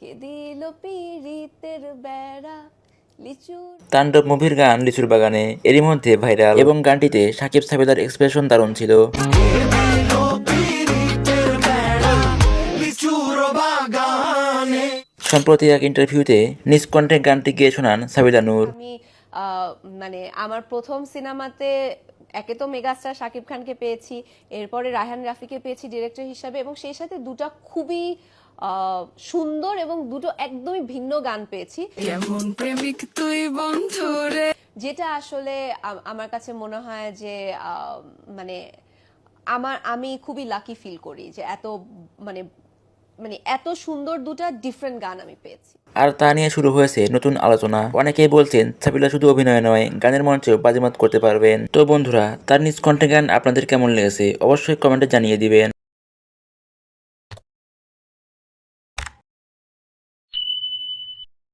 কে দিল পিরিতের বেড়া লিচুর। তাণ্ডব মুভির গান লিচুর বাগানে এরই মধ্যে ভাইরাল, এবং গানটিতে সাকিব সাবিলার এক্সপ্রেশন দারুণ ছিল। সম্প্রতি এক ইন্টারভিউতে নিজ কণ্ঠে গানটি গেয়ে শোনান সাবিলা নূর। আমি মানে আমার প্রথম সিনেমাতে একে তো মেগাস্টার শাকিব খানকে পেয়েছি, এরপরে রায়হান রাফিকে পেয়েছি ডিরেক্টর হিসাবে, এবং সেই সাথে দুটো খুবই সুন্দর এবং দুটো একদমই ভিন্ন গান পেয়েছি। কেমন প্রেমিক তুই বন্ধুরে, যেটা আসলে আমার কাছে মনে হয় যে মানে আমি খুবই লাকি ফিল করি যে এত মানে মানে এত সুন্দর দুটা ডিফারেন্ট গান আমি পেয়েছি। আর তা নিয়ে শুরু হয়েছে নতুন আলোচনা। অনেকেই বলছেন সাবিলা শুধু অভিনয় নয়, গানের মঞ্চেও বাজিমাত করতে পারবেন। তো বন্ধুরা, তার নিজ কণ্ঠে গান আপনাদের কেমন লেগেছে অবশ্যই কমেন্টে জানিয়ে দিবেন।